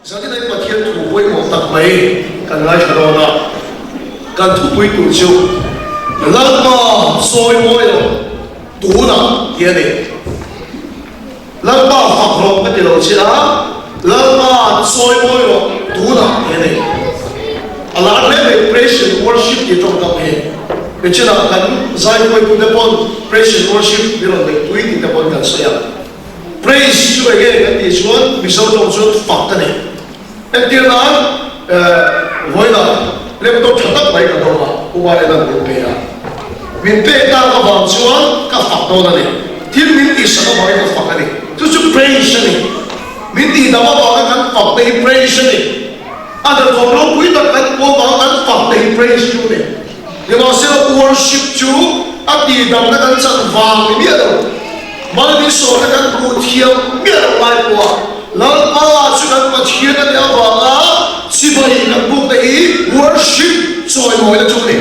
Giờ cái này mà thiên thủ với một tập mấy cần ngay cho đó là cần thủ với tụ chiêu lần mà soi môi rồi đủ nặng kia này lần mà học lòng cái điều gì đó lần mà soi môi rồi đủ nặng kia này à là lấy praise worship thì trong tập này cái chuyện là cần giải quyết cái vấn praise worship vì là để quý thì cái vấn cần soi praise cho cái cái gì xuống vì sao trong xuống phật cái này em tiêu nói với là lên tôi thật tất mấy cái đó mà qua đây là mình bê ta có vào xuống các phật đó này thiên mình đi sao có cái phật này tôi chụp praise này mình đi đâu có cái phật để praise này anh ta còn nói quý tộc cái có cái phật để praise chú này nhưng mà sẽ worship chú anh đi đâu cái chân vàng thì biết đâu mà đi số cái bù thiêu biết đâu lại qua lần mà chúng ta mà thiên cái điều vàng chỉ bởi cái bù đấy worship rồi mọi là chú này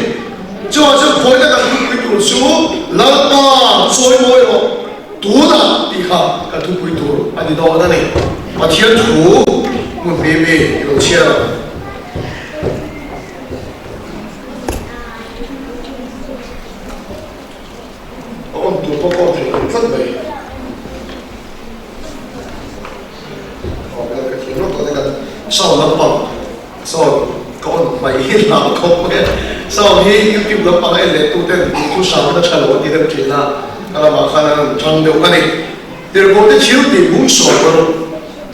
cho nên với cái cái thủ số lần mà rồi mọi rồi đủ là đi khá cái thủ quy thủ anh đi đâu đó này mà thiên thủ một bề bề đầu chia ông tụ bao con thì rất vậy cái chuyện nó có cái sau lắm bằng sau con mày làm không cái sau khi YouTube lắm bằng cái lệ tụ tên tụ sao nó trả lỗi thì được chuyện là mà khả năng trong điều cái này thì có cái chiếu thì cũng sổ rồi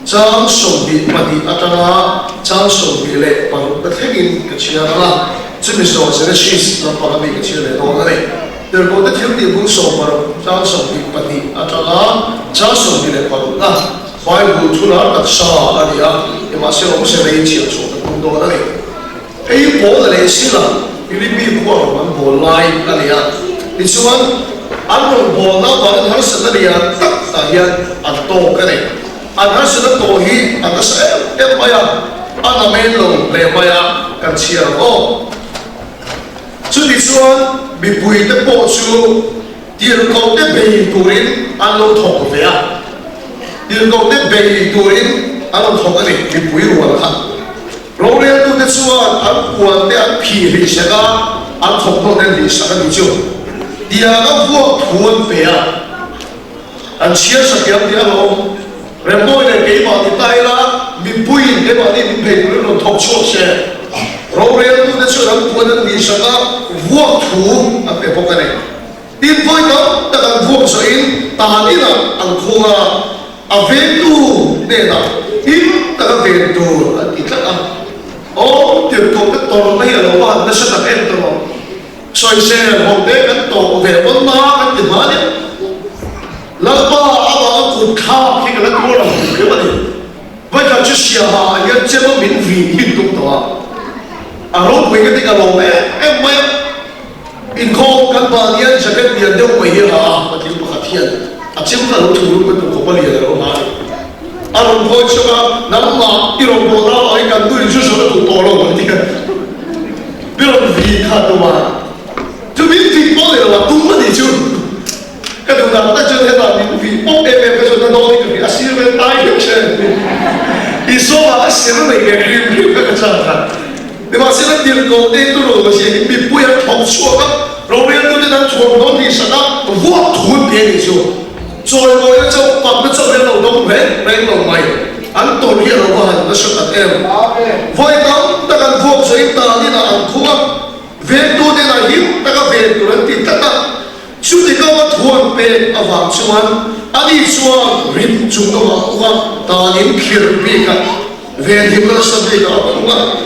trang sổ bị mà đi ở trong trang sổ bị lệ bằng cái thế hình cái chuyện là chúng mình sổ sẽ là sheets lắm bằng cái chuyện này đó cái này thì có cái chiếu thì cũng sổ rồi trang sổ bị mà đi ở trong trang sổ bị lệ bằng là phải bù thu là đặc sao ở đây thì mà sẽ không sẽ lấy chiếu sổ cũng đó này cái bộ là lấy xí là cái bị qua mà bộ lại cái này thì xuống anh luôn bộ nó còn hắn sẽ là gì tất cả hiện anh to cái này anh hắn sẽ là to hi anh sẽ em bây giờ anh làm men luôn để bây giờ cần chia ô chú đi xuống bị bùi cái bộ chú tiền công cái bề tuổi anh luôn thọc về tiền công cái bề tuổi anh luôn thọc cái này bị bùi luôn hả rồi lên tôi đi xuống anh quan để anh phi đi sẽ ra anh thọc nó lên đi sẽ ra đi chú dia ka vuak thuan pe an chia sa kiam dia lo remoi ne ke ba ti tai la mi pui ke ba ni mi pe lo thok chok se ro re tu de chu ram puan ni sa ka vuak thu a pe pok ne tin voi ko ta kan vuak so in ta ni la an khua a ve tu ne la in ta ka ve tu a ti ta o ti ko ta to mai lo ba na sa ta en to soi xe hôm đấy cái tổ về vấn na cái gì mà đấy là ba ông cụ khao khi cái nó là cái vấn đề vậy là chú xia hà cái chế độ miễn phí hiện tượng đó lúc với cái cái lồng ấy em mới in khô cái bà điên sẽ cái điên đâu vậy hả mà thì nó khát thiên chỉ có lúc thủ lúc cái tổ có bao nhiêu rồi mà lúc thôi chứ mà nắm mà cái lồng bộ đó ấy cần tôi chú số cái tổ lồng vậy thì biết là vì khát đâu mà chú biết vì bố này là đúng mất gì chứ cái điều nào ta chưa thấy là vì bố em cái chuyện đó thì cái gì về tai được chứ thì số mà xin nó này cái cái chuyện đó thì mà xin nó tiền công đây tôi rồi thì bị bố em thòng xuống á rồi bây giờ tôi đang thòng đó thì sao đó vô thủ tiền gì chứ rồi rồi nó cho bằng nó cho lên đầu đông về lên đầu mày anh tôi hiện là vào nó sẽ đặt em với đó ta cần vô giấy tờ như là anh không về tu để là hiếu ta có về tu là tin tất cả chú thì có thuần về ở vàng xuân anh đi xuân rít chúng nó vào ta đến kia về cả về thì nó sẽ về đó đúng không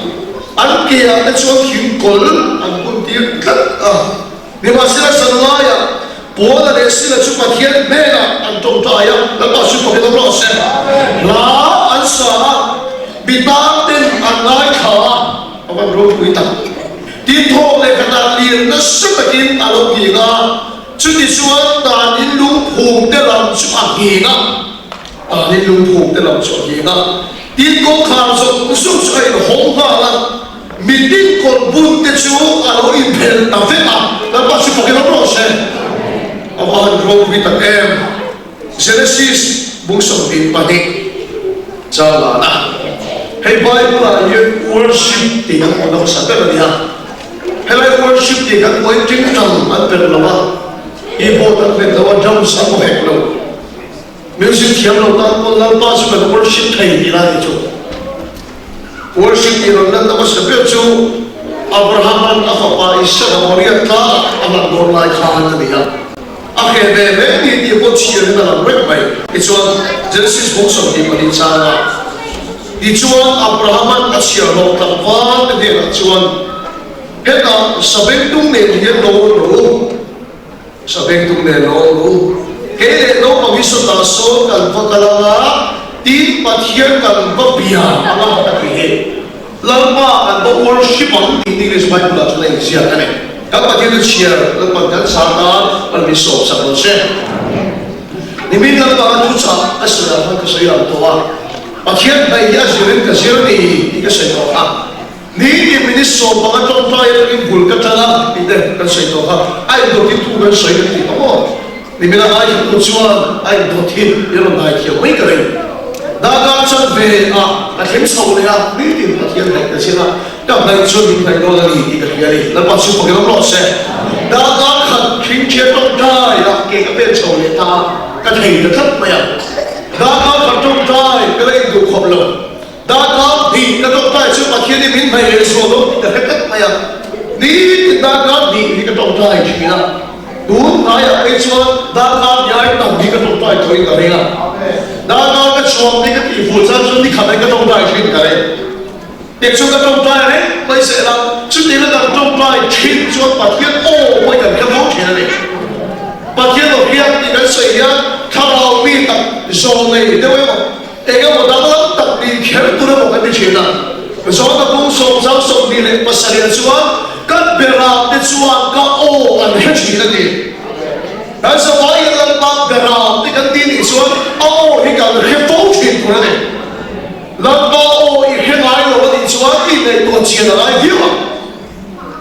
anh kia anh xuân hiếu cồn anh cũng tiếc tất nhưng mà xin là sân lai bố là để xin là chúng ta thiên mẹ là anh trông trai là bảo chúng ta cái đó sẽ là anh sợ bị ta tên anh lai khả ông anh rồi quý tặng tin thô này cái nào liền nó rất là tin à lâu gì cả chứ thì xuống ta đến lúng phùng để làm cho ăn gì cả ta đến lúng phùng để làm cho gì cả tin có khả dụng suốt ngày hỗn hợp là mình tin còn buồn để chú à lâu im bền ta phép là bắt chú phải cái đó rồi sẽ ông anh rồi với tặng em Genesis bung sông tin bà đi cho là na Hey Bible là những worship thì các con đâu sẵn cái gì à? Hay là worship thì các con chính trọng ăn bền là bao? Ibo ăn bền là bao drum sáng một hẹn lâu. Music thiam lâu ta con lâu ta sẽ là worship thầy thì là gì chứ? Worship thì rồi nên ta có sẽ biết chứ Abraham an Papa Isaac và Maria ta anh làm đồ lại khá hơn gì à? Akhir về thì có chuyện là làm rất mày. Cái chuyện Genesis book sổ thì mà đi xa là di chuan Abraham an chia lo tập van cái điều chuan hết là sabeng tung nền hiện lo lo sabeng tung nền lo lo cái này nó bằng số ta số cần phải cái là tin bắt hiện cần phải bia anh làm cái gì làm mà anh có worship anh tin đi lên Bible là cho nên gì cái này các bạn thấy được chia làm bằng cái sáng đó anh bị sốt sắp rồi xem你明天把它煮茶，还是让那个水养多啊？把天白也是人个是你一个水多啊？你们的手把它装在那个bulka上啊，你的跟水多啊？爱多的土跟水的地方哦，你们那爱不穿，爱多的有人爱听每个人，大家准备啊，那挺熟的啊，你的把天白的先啊，刚才说明白多了你一个天里，那把手给他落下，大家看听见装在啊，给个变丑的他。cái thầy nó thất mày à đã có phần trong trai cái này đủ khổng lồ đã có thì cái trong trai chưa mà khi đi biến mày lên số đó thì cái thất mày à đi đã có thì cái trong trai chỉ là đúng hay là cái số đã có giải đồng thì cái trong trai thôi cái này à đã có cái số thì cái tỷ phú sang xuống đi khắp cái trong trai chỉ cái này việc số cái trong trai đấy bây giờ là trước tiên là cái trong trai chỉ cho bắt hiện ô bây giờ cái món chuyện này bắt hiện đầu tiên thì cái sợi á thao mi tập rồi này đâu ấy mà cái một đám tập đi khéo tôi đã một cái chuyện là rồi nó cũng sống giáo sống đi lên mà xảy ra chuyện các bề ra cái chuyện các ô anh hết chuyện cái gì tại sao vậy là các bề ra cái tin thì chuyện ô thì cả cái phố chuyện của nó này lần đó ô thì cái này là cái chuyện cái này tôi chuyện là ai biết mà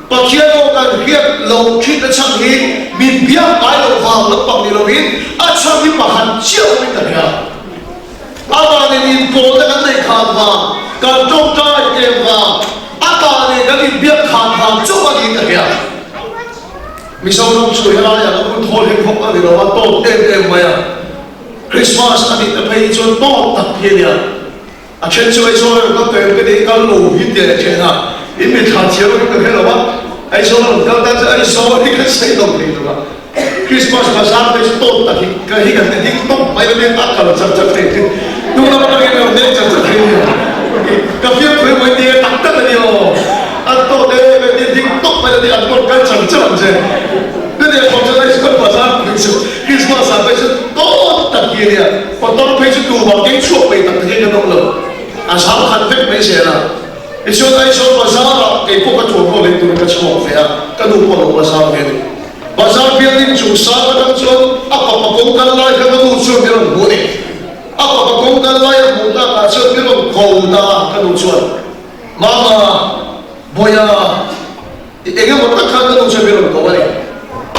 và khi nó cần hiện lâu khi nó chẳng nghĩ mình biết cái lâu vào nó bằng điều biết à chẳng biết mà hắn chiếu với cả nhà à bà này mình cố ta cái này khám vào cần trong trai kèm vào à bà này cái mình biết khám vào cho bà đi cả nhà mình sau đó sửa ra là nó cũng thôi hết không có gì đâu mà tốt em mày à Christmas anh đi thấy cho tốt tập thế nhỉ à trên chơi rồi có cái đấy có lù ít tiền trên à ít mình thả chiếu cái cái là ai số nó cao ta ai số thì cái xây đồng thì rồi Christmas mà sáng tới tốt ta thì cái thì tốt mấy cái tác cả là chặt thì đúng là nó cái nào nên chặt thì cái phía phía mấy tiền tặng tất là nhiều ăn tốt đấy mấy tiền thì tốt mấy tiền ăn tốt cái chẳng chứ cái này còn cho đây còn mà sáng Christmas sáng tới tốt thật kia nè còn tốt phải chịu bằng cái chuột về tặng cái đâu rồi à sáng hành phép mấy xe là cái số này số mà sao là cái cuộc cái chuột của mình tụi cái chuột phải à cái đồ của nó mà sao vậy mà sao phía bên chủ sao cái thằng chuột à bà cũng cần lại cái đồ chuột cái đồ của này à bà cũng cần lại một cái cái chuột cái đồ cầu ta cái đồ chuột mama boya cái một cái đồ chuột cái đồ cầu này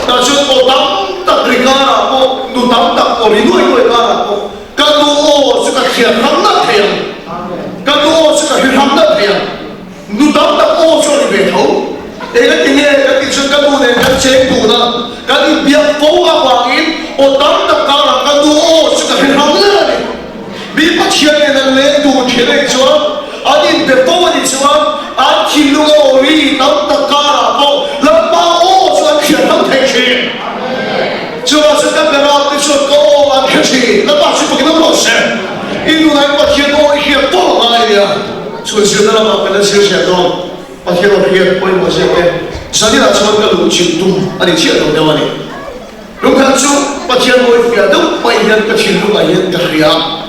ta chuột ô tắm tập rika ô đồ tắm tập ô đi nuôi cả cái đồ sự cái khiển lắm đó thầy cái đồ sự cái hiểm lắm đó thầy nu đắm tập ô cho đi về thấu để cái tiếng nghe cái tiếng xuân cái đồ này cái chế đủ đó cái tiếng biếc phố à hoàng in ô đắm tập cao là cái đồ ô sự cái hiểm lắm đó này bị bắt hiện này là lên đồ thế này cho anh đi về phố đi cho anh chỉ lu ô đi đắm tập cao là ô làm bao ô cho anh hiểm lắm thầy chị cho sự cái cái đó cái xuân có ô anh hiểm gì làm bao sự cái nó lo sợ in này bắt hiện ô hiểm phố này đi所以现在嘛，可能是现到，把天到天，我也没想过，上天那什么个路情度，啊，你钱都得完的，如果说把天我一天都白天个天都白天个黑啊，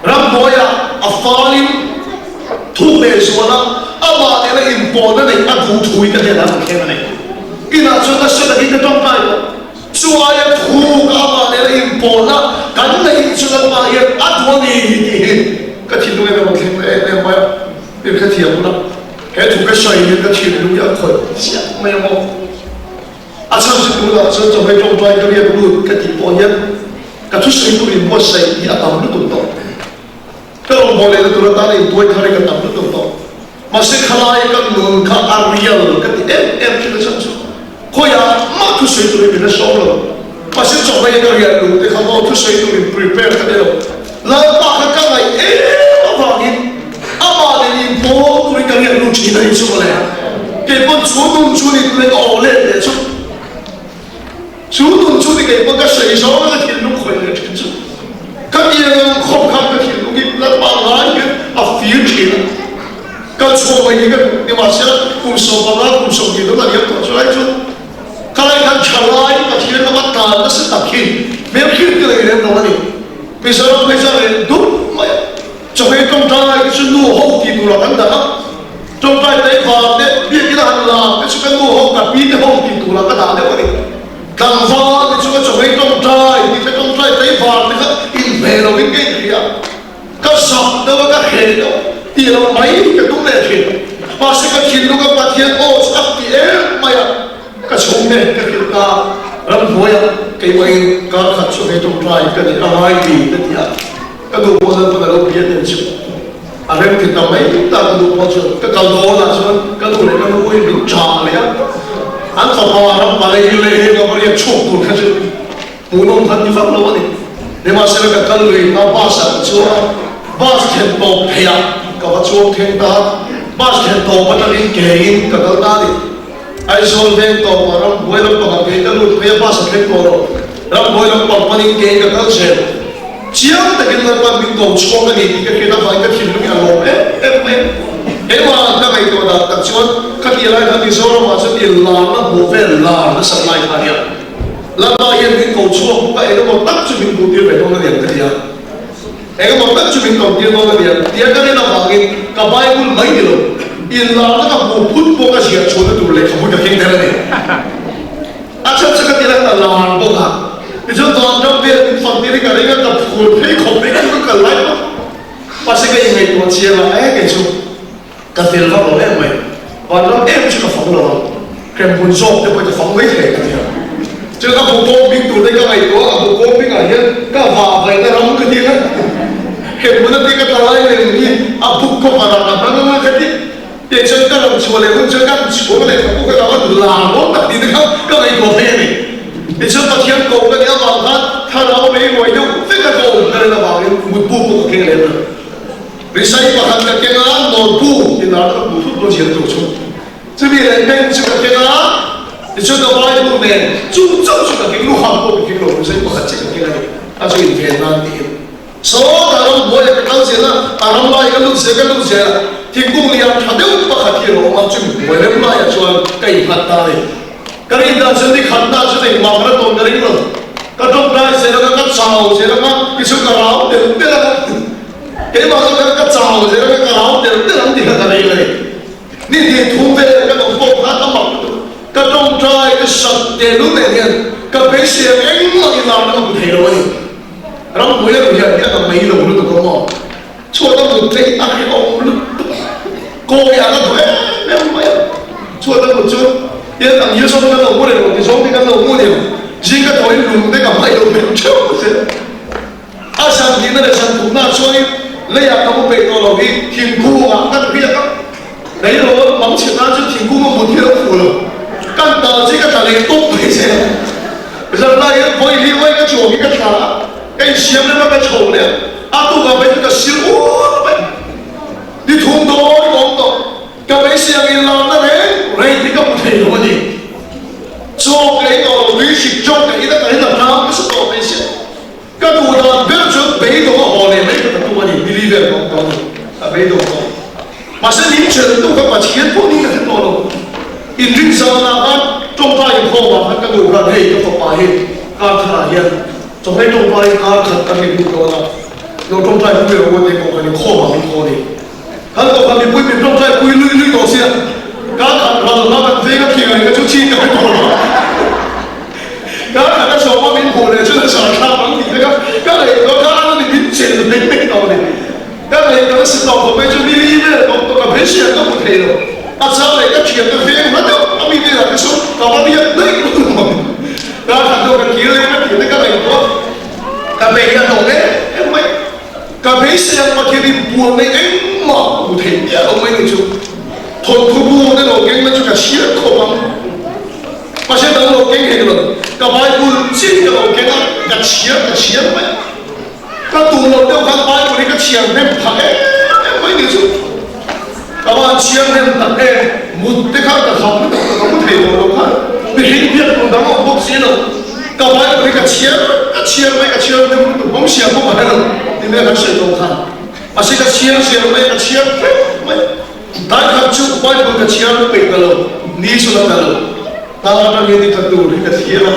让我呀啊法律土地说了，啊嘛那个因波那里啊土土一个天哪不天呢？伊那说个说的一个状态了，说呀土啊嘛那个因波那，干那因说个嘛也啊多你。cái thiên nuôi nó thiên em mà biết cái thiên nó cái thủ cái sợi như cái thiên nuôi ăn khởi xịt mấy mong à sao sự đúng là sao cho mấy trong trai cái việc luôn cái thiên bao nhiêu cái thứ sợi nuôi mua sợi thì ăn tao nó tụt tụt kalau boleh itu tadi dua hari kita tuh masih kalai kan nun ka arial kan kita sangat koya mak tu saya tu kita show masih coba yang dia lu dia kalau tu saya tu prepare kan dia lalu kan lagi apa ni apa ni bo tu kan dia lu cina itu boleh kepada suatu cuni tu yang oleh dia suatu cuni kepada saya sama dengan dia lu kau yang itu kan dia kau kan dia lu ni lalu orang yang afir cina kan semua ini kan di masa kumsum gitu lah dia tu soalnya itu kalau kan calai kan dia nama tanah setakin memang kita ini nama ni misalnya itu coba contohnya itu nuh di dulu kan dah contohnya dari mana dia kita hendak itu kan nuh tapi dia di dulu kan ada apa ni kanva itu kan coba contohnya kita contohnya dari mana kan invalid kan dia kasar dah kan head dia mai ke tu leh masih kan hidup kan patian seperti maya kasumnya kita ramboya kayak main kar kacau itu try kan ramai di dia kalau boleh pada biar dia ada kita mai kita kalau boleh kalau lah cuman kalau mereka boleh bicara ya anta orang pada hilang kalau dia cukup kan punon kan di fakta ni dia masih kan kalau apa sah cuman basketball player kalau cuman kita basketball pada ini game kalau tadi aisyah itu orang boleh pakai kalau dia basketball orang boleh pakai game kalau sih siapa tak kita dapat bingung sekolah ni kita baik hidup yang loh mana itu ada cuman kalian kan di seorang masuk di lama bukan lama supply harian lama yang bingung sekolah bukan itu mau tak cuma bingung dia betul yang kerja mau tak cuma bingung dia kan dia bagi kabai pun main dulu ilah nak buput boga siapa coba tu leh kamu dah kena ni acap cakap dia nak lawan boga itu tuan tuan dia fakir kerana tak full pay kopi itu kalai pasti kaya ini tuan siapa kecu kafir fakir mai walau juga fakir orang kempun job dia boleh fakir lagi dia jadi aku kopi tu dia kaya itu aku kopi aja kau apa itu orang kerja kempun dia kata lain ni aku kau para orang kerja dia cakap orang sekolah pun cakap sekolah aku kata orang lama tak dia kau itu apa ni你说把天狗跟你要网看，他老美国就这个狗跟人家网人不听人的，你谁把他的天啊脑部，你拿个不多钱走出，这边人跟这个天啊，你说到外部呢，就这个给路行过给路，谁把这个天啊，他就有天难的，所有人我也不当心了，俺们那一个路线跟路线，天公里啊，他都不客气了，我就我们那也说该发达的。Kerana jadi khanda jadi makna tu dari mana? Kadang berai serang kacau, serang isu kerau, terang. Ini maksudnya kacau, serang kerau, terang tidak ada lagi. Ni dia tumbe kadang fokus amat. Kadang berai kesak delu ni, kadang siang enggak hilang dengan budaya ni. Orang boleh dia tak main lalu tu kamu. Cuaca mungkin akhir orang kau yang tu memang. Cuaca mungkin也等于说那个屋里，你说那个屋里，一个头一弄那个没有全部是。想听那个想读那所以你也咁被到落去天空啊，跟邊啊？你攞往前那就天空我冇聽到符咯，跟到這個就你東北先。其實那嘢可以另外一個做一個茶，跟上那個草呢，都個俾個小屋呗，你同到講到。咁你上面鬧得你咁皮嗰啲，做幾個旅行做幾多喺度鬧，是多咩事？咁我哋不要做被動嘅行業，你個多啲，你呢邊講被動講，或者你全都咁話錢多啲嘅多咯，因為上那班中大以後話佢跟到佢個發現，加他人，仲喺中大加佢跟佢講啦，有中大不有我哋講佢哋科學啲科啲。Kalau kami pun minum saya pun lui dosia, kalau nak saya kan kira kita cuci kan tolong. Kalau ada siapa minum boleh, jadi saya kan bang kita kan itu kan ni bincang lebih tahu ni. Kalau itu setahun kau macam ni doktor kan bersih kan boleh lo. Asal mereka cerita film mana, kami dia ada so, kalau dia naik tu mana. Kalau kan kira kan itu, kami dia tahu ni, kami sẽ mà khi đi buồn này anh mà cụ thể biết ông ấy người chú thôi thu buồn đấy rồi cái nó cho cả chia không mà sẽ đâu rồi cái này rồi cả bài buồn chỉ đâu cái nó cả chia vậy các tù lâu đâu các bài buồn cái chia nem phải em mấy người chú các bạn chia nem tận em một cái khác cả không có thể rồi đâu khác vì hình biết cũng đóng một bốc xí rồi các bạn buồn cái chia mấy cái chia nem cũng không chia không phải đâu thì nên là sự đâu khác mà sẽ cái chia mấy cái chia mấy đại khám chú bài buồn cái chia bị cái lâu ní số là lâu ta đang nghe đi thật đủ cái chia là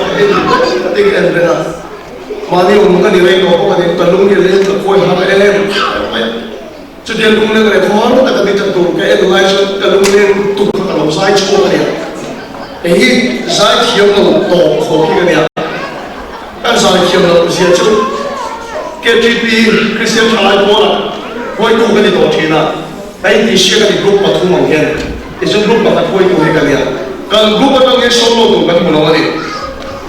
cái em đây là mà đi ông cái điều này có cái điều tận dụng như thế là coi hàng em cho nên lúc này cái khó nó ta cái thật đủ cái em lại cho tận dụng lên tụt cái lòng sai chỗ cái này ấy sai thiếu nó tổ khó cái này cái sai thiếu nó sẽ chú cái GP Christian Thái Bồ là coi đủ cái tổ thế nào ấy thì sẽ cái group mà thu mang hiện thì trong group mà coi đủ cái này kan group atau yang solo tu kan pulau ni.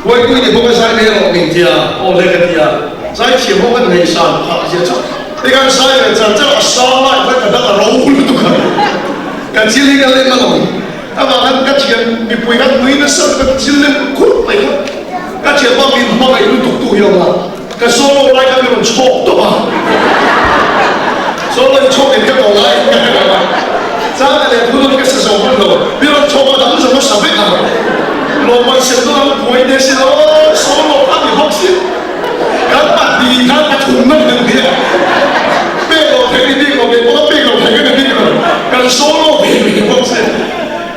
Woi tu ni bukan saya ni orang India, oleh dia. Saya cuma kan Malaysia, hak saja. Dengan saya jangan salah, saya kadang rawul tu kan. Kan cili kan leh malam. Apa kan kacian dipuikan muina sah kan cili kut leh. Kacian apa min apa itu tu yang lah. Kan solo lagi kan memang cok tu bah. Solo cok ni kan orang lain. Jangan lihat dulu ke sesuatu lo, biar coba dalam semua sampai apa. Lo masih tu dalam poin desi lo, solo kami boxing. Kan mati, kan macam mana dia? Pego, pergi dia, kalau pego, pergi dia. Kan solo pergi boxing.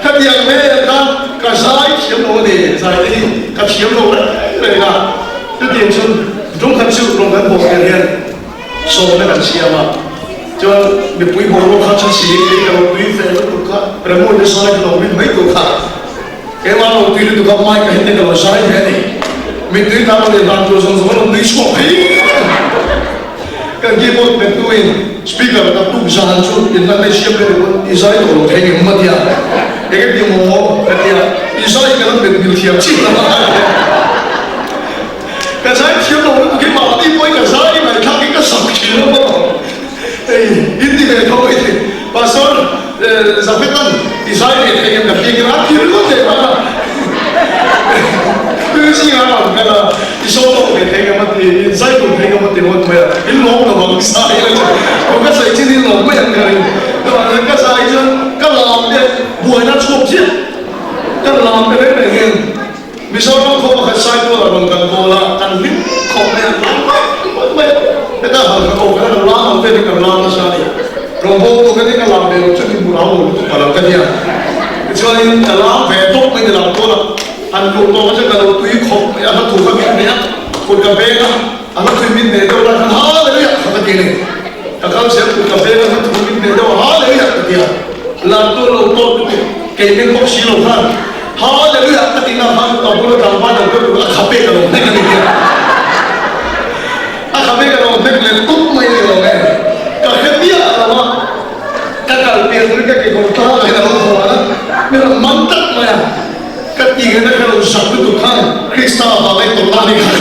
Kan yang mereka kasai siapa ni, saya ini kan siapa orang, mereka. Jadi macam, rumah tu rumah boxing dia, solo kan siapa? cho bị bùi bùi nó khá chân xí cái đầu bùi về nó tụt khá rồi mỗi đứa sai đầu bùi mấy tụt khá cái mà đầu bùi tụt khá mai cái hiện tại là sai thế này mình tụi ta mới làm cho xong rồi nó đi xuống ấy cái kia một bên tụi speaker nó tụt ra hàng chút hiện tại ship cái đó Israel tổ thế nhưng mà dia cái điều mồ cái dia Israel cái nó bên biểu hiện chỉ là cái sai thiếu đâu cái mà đi với cái sai này khác cái sập chỉ nó Hindi về thôi thì pastor zapetan Israel thì em gặp những cái thì nó thể mà cứ gì mà cái là Israel thì thấy cái mà thì Israel cũng thấy cái mà thì một mà cái lỗ nó bằng sai rồi còn cái sai chỉ lỗ mấy anh này nhưng mà cái sai chứ cái làm cái buổi nó chụp chứ cái làm cái đấy này nghe vì sao nó không có sai tôi là bằng cần cô là cần biết không nên làm cái đó là cái cái là làm cái cái làm nó sai rồi vô cái cái làm đều cho cái buổi áo mà làm cái gì cho nên là làm về tốt mình làm tốt là anh cũng nói cho cái đầu túi không anh thủ cái miệng này cột cà phê đó anh thủ miệng này đâu là hắn há đấy ạ cái gì này các con sẽ cột cà phê đó hắn thủ miệng này đâu há đấy ạ cái gì làm tôi lâu tốt cái miếng bốc xí lâu hơn há đấy ạ cái gì nào hắn tao cũng làm ba đầu cái là khắp bê cái đầu này cái gì kami kalau nak tutup main kalau ni, kalau dia lama, kalau dia mereka kekota, kalau orang, mereka mantap maya. Ketika nak kalau satu tu kan, Krista balik tolak ni kan.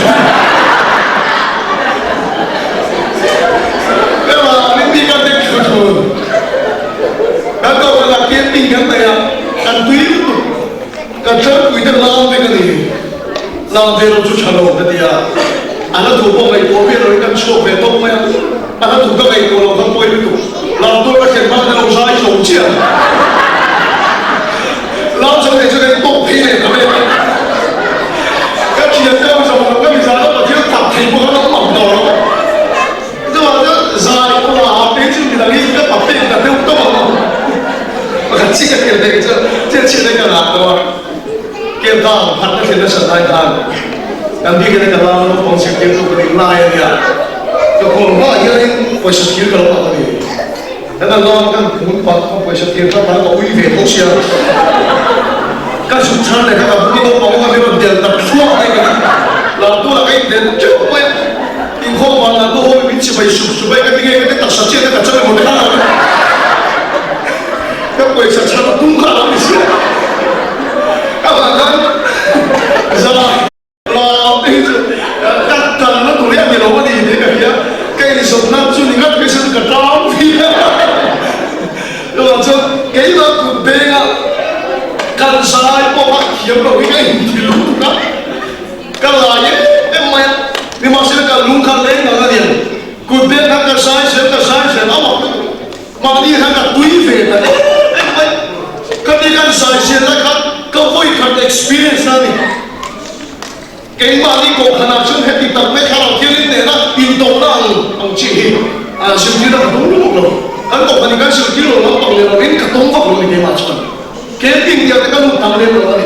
Memang ini kan dekor. Kalau orang kia tinggal maya, kan tu itu, kan tu itu lawan dengan ni, lawan dengan tu calo dia. Anak tu pun baik, tapi orang kan cuak betul maya. Anak tu kan baik, orang kan boleh itu. Lalu tu kan kerana dalam saya sosial. Lalu saya juga itu pilih, tapi kan dia tahu sama orang bisa apa dia tak terima orang mampu. Itu ada saya pun apa itu kita ni kita apa kita tahu tu mampu. Macam cakap kita itu, dia cakap kan apa? Kita hati kita sedai kan. Nanti kita kalau konsep itu bernilai dia, kalau orang yang positif kalau apa ni, dan orang kan mungkin positif kalau kau ini betul kan susah deh kalau kita mau orang dia tak suka lagi, lalu lagi dia cuba, ingkau mana tu orang ini supaya ketika kita tak saja kita cakap modal, kan positif cakap tunggal lagi sih, apa kan, zaman itu kata orang tu yang bilang ni dia kaya, kaya ni sebenarnya tu ni kan biasa làm cho cái là cuộc bê ngà cần sai bỏ mặt hiểm đâu cái thì lúc đó cái là nhé em mày nhưng mà sẽ cần luôn khăn lên là cái gì cuộc bê ngà cái sai sẽ nó mà đi thằng cái túi về là em mày cái đi cái sai sẽ là cái vui cái experience này cái mà đi cổ khả năng hết thì tập mấy khả năng kia lên để nó in tổ nó ông chỉ sự kia nó đúng rồi anh cổ khả năng cái sự kia nó bằng lên là đến cả tông vật rồi cái mà chọn cái tình yêu cái lúc tăng lên rồi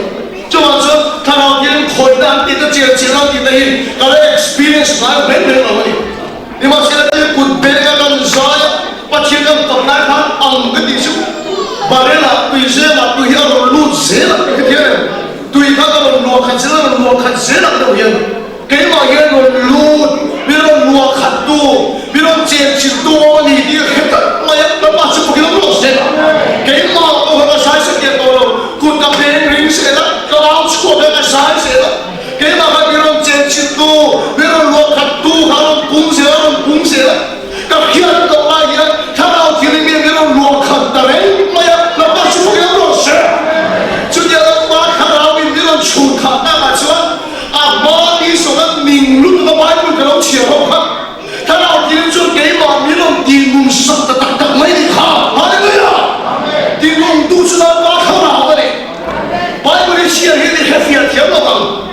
cho nên cho khả năng kia khối đan thì nó chỉ nó thì đây cái experience nó lên rồi nhưng mà sẽ là cái cuộc bê cái con roi và chỉ cần tập lại phát ông cái gì chứ và đây là tùy dễ mà tùy hiểu rồi luôn dễ là cái kia này tùy các con lùa khăn dễ là đâu hiện cái mà hiện rồi luôn biết nó lùa khăn tu biết nó chèn chỉ tu mà đi hết tất mà nó bắt chước cái nó dễ cái mà tôi nói sai sự kiện tôi đâu cũng gặp đến riêng sẽ đó cái áo chua cái sai sẽ đó cái mà cái biết nó chèn chỉ tu biết nó lùa khăn tu khăn cũng dễ các hiện đâu ai hiện thằng nào thì mình biết nó lùa khăn ta đấy mà nó bắt chước cái nó dễ cho nên là khả năng mình biết là chủ khả năng mà chứ mà đi sốนั้นmình lúc nó bay mình cái nó chiều không khác khả năng thì cho cái mà mình làm tiền mùng sắt tạt mấy đi khá hallelujah tiền mùng tu cho nó quá khả năng đấy bay mình chiều hết thì hết việc thiếu nó bằng